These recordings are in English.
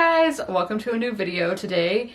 guys, welcome to a new video. Today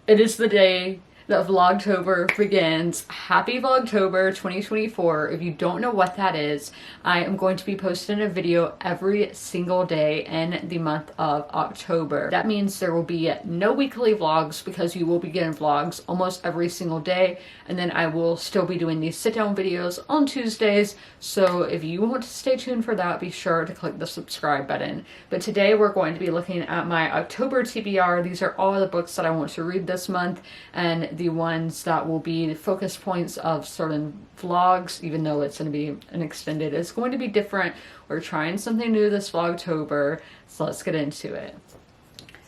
it is the day that Vlogtober begins. Happy Vlogtober 2024. If you don't know what that is, I am going to be posting a video every single day in the month of October. That means there will be no weekly vlogs because you will be getting vlogs almost every single day, and then I will still be doing these sit down videos on Tuesdays. So if you want to stay tuned for that, be sure to click the subscribe button. But today we're going to be looking at my October TBR. These are all the books that I want to read this month, and the ones that will be the focus points of certain vlogs. Even though it's going to be an extended, it's going to be different. We're trying something new this Vlogtober, so let's get into it.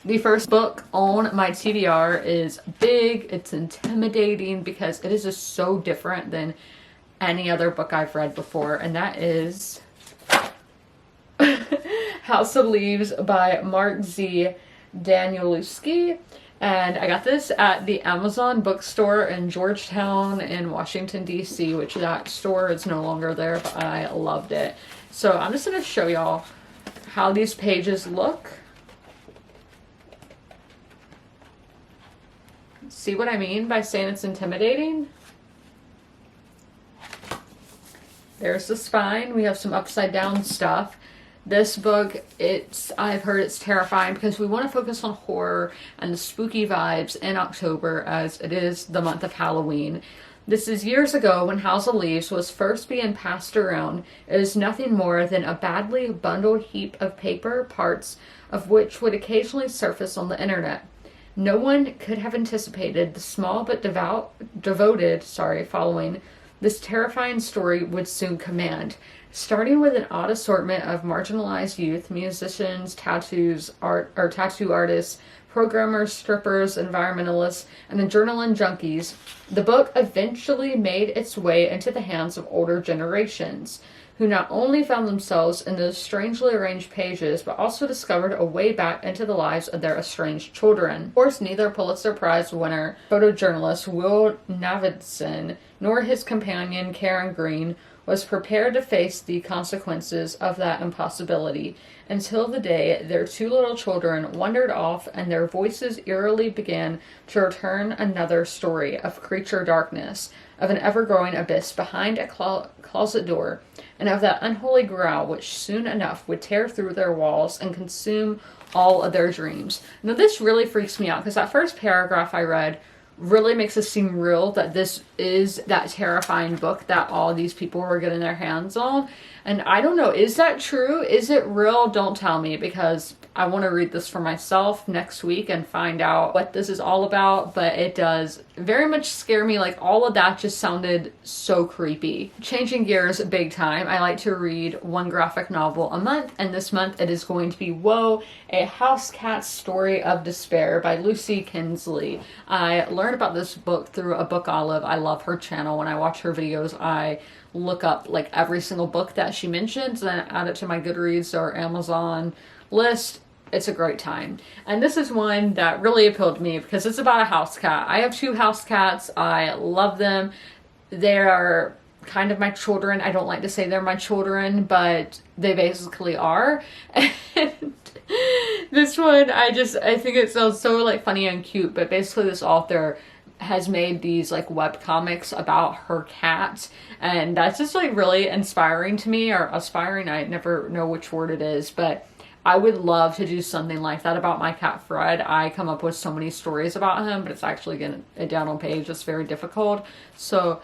The first book on my TBR is big. It's intimidating because it is just so different than any other book I've read before, and that is House of Leaves by Mark Z. Danielewski. And I got this at the Amazon bookstore in Georgetown in Washington, D.C., which that store is no longer there, but I loved it. So I'm just going to show y'all how these pages look. See what I mean by saying it's intimidating? There's the spine. We have some upside down stuff. This book, I've heard it's terrifying because we want to focus on horror and the spooky vibes in October, as it is the month of Halloween. This is years ago when House of Leaves was first being passed around. It is nothing more than a badly bundled heap of paper, parts of which would occasionally surface on the internet. No one could have anticipated the small but devoted following this terrifying story would soon command. Starting with an odd assortment of marginalized youth, musicians, tattoo artists, programmers, strippers, environmentalists, and adrenaline junkies, the book eventually made its way into the hands of older generations, who not only found themselves in those strangely arranged pages, but also discovered a way back into the lives of their estranged children. Of course, neither Pulitzer Prize winner photojournalist Will Navidson nor his companion Karen Green was prepared to face the consequences of that impossibility until the day their two little children wandered off and their voices eerily began to return another story of creature darkness, of an ever-growing abyss behind a closet door, and of that unholy growl which soon enough would tear through their walls and consume all of their dreams. Now this really freaks me out because that first paragraph I read really makes it seem real that this is that terrifying book that all these people were getting their hands on. And I don't know, is that true? Is it real? Don't tell me, because I want to read this for myself next week and find out what this is all about. But it does very much scare me. Like, all of that just sounded so creepy. Changing gears big time, I like to read one graphic novel a month, and this month it is going to be Woe, a House Cat Story of Despair by Lucy Kinsley. I learned about this book through a book olive. I love her channel. When I watch her videos, I look up like every single book that she mentions and add it to my Goodreads or Amazon list. It's a great time. And this is one that really appealed to me because it's about a house cat. I have two house cats. I love them. They are kind of my children. I don't like to say they're my children, but they basically are. And this one, I think it sounds so like funny and cute, but basically this author has made these like web comics about her cat, and that's just like really inspiring to me, or aspiring, I never know which word it is, but I would love to do something like that about my cat Fred. I come up with so many stories about him, but it's actually getting it down on page. It's very difficult. So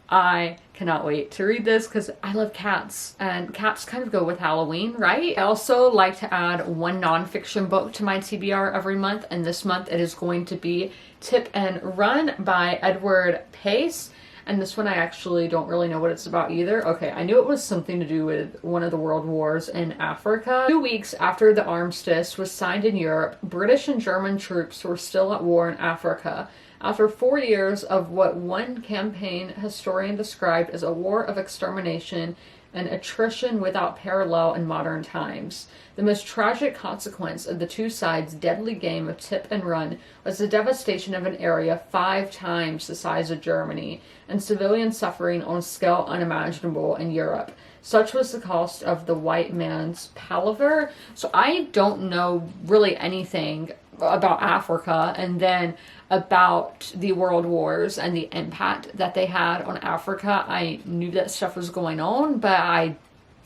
I cannot wait to read this because I love cats, and cats kind of go with Halloween, right? I also like to add one nonfiction book to my TBR every month, and this month it is going to be Tip and Run by Edward Pace. And this one I actually don't really know what it's about either. Okay, I knew it was something to do with one of the world wars in Africa. 2 weeks after the armistice was signed in Europe, British and German troops were still at war in Africa. After 4 years of what one campaign historian described as a war of extermination, and attrition without parallel in modern times. The most tragic consequence of the two sides' deadly game of tip and run was the devastation of an area 5 times the size of Germany, and civilian suffering on a scale unimaginable in Europe. Such was the cost of the white man's palaver. So I don't know really anything about Africa, and then about the world wars and the impact that they had on Africa. I knew that stuff was going on, but I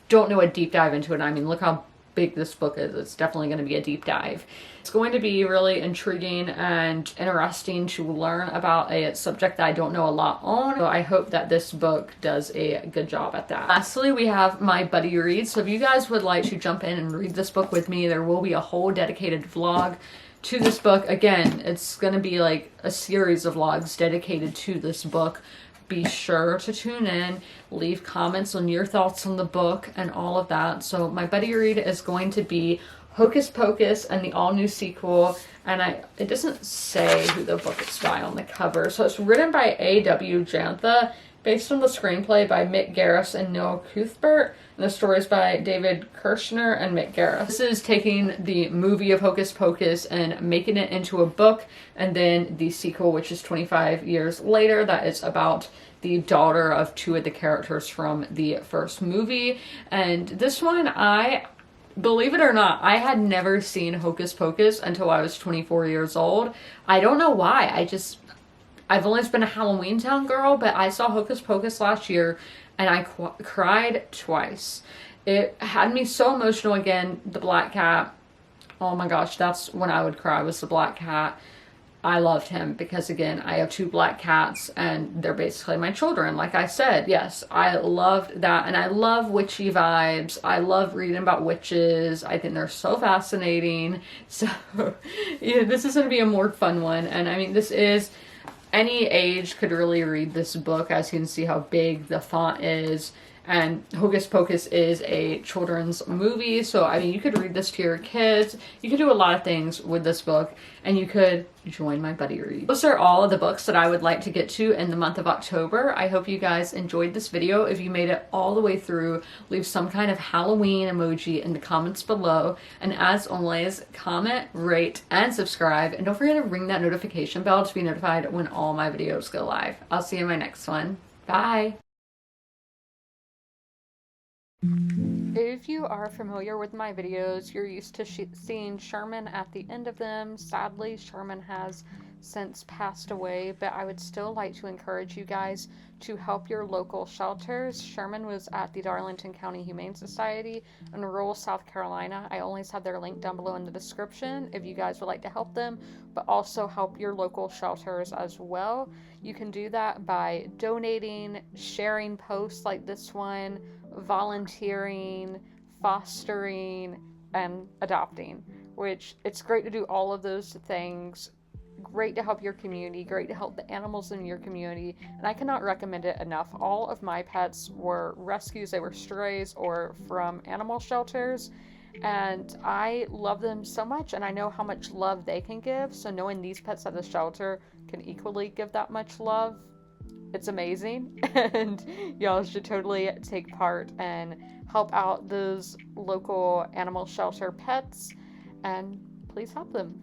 don't know a deep dive into it. I mean, look how big this book is. It's definitely going to be a deep dive. It's going to be really intriguing and interesting to learn about a subject that I don't know a lot on. So I hope that this book does a good job at that. Lastly, we have my buddy read. So if you guys would like to jump in and read this book with me, there will be a whole dedicated vlog to this book. Again, it's going to be like a series of vlogs dedicated to this book. Be sure to tune in, leave comments on your thoughts on the book and all of that. So my buddy read is going to be Hocus Pocus and the all-new sequel, and it doesn't say who the book is by on the cover. So it's written by A.W. Jantha, based on the screenplay by Mick Garris and Neil Cuthbert, and the stories by David Kirshner and Mick Garris. This is taking the movie of Hocus Pocus and making it into a book, and then the sequel, which is 25 years later, that is about the daughter of 2 of the characters from the first movie. And this one, believe it or not, I had never seen Hocus Pocus until I was 24 years old. I don't know why. I've always been a Halloween Town girl, but I saw Hocus Pocus last year and I cried twice. It had me so emotional. Again, the black cat. Oh my gosh, that's when I would cry, was the black cat. I loved him because, again, I have 2 black cats and they're basically my children. Like I said, yes, I loved that. And I love witchy vibes. I love reading about witches. I think they're so fascinating. So yeah, this is going to be a more fun one. And I mean, any age could really read this book, as you can see how big the font is. And Hocus Pocus is a children's movie, so I mean, you could read this to your kids. You could do a lot of things with this book, and you could join my buddy read. Those are all of the books that I would like to get to in the month of October. I hope you guys enjoyed this video. If you made it all the way through, leave some kind of Halloween emoji in the comments below. And as always, comment, rate, and subscribe. And don't forget to ring that notification bell to be notified when all my videos go live. I'll see you in my next one. Bye! If you are familiar with my videos, you're used to seeing Sherman at the end of them. Sadly, Sherman has since passed away, but I would still like to encourage you guys to help your local shelters. Sherman was at the Darlington County Humane Society in rural South Carolina. I always have their link down below in the description if you guys would like to help them, but also help your local shelters as well. You can do that by donating, sharing posts like this one, volunteering, fostering, and adopting, which it's great to do all of those things. Great to help your community, great to help the animals in your community, and I cannot recommend it enough. All of my pets were rescues. They were strays or from animal shelters, and I love them so much, and I know how much love they can give, so knowing these pets at the shelter can equally give that much love, it's amazing. And y'all should totally take part and help out those local animal shelter pets, and please help them.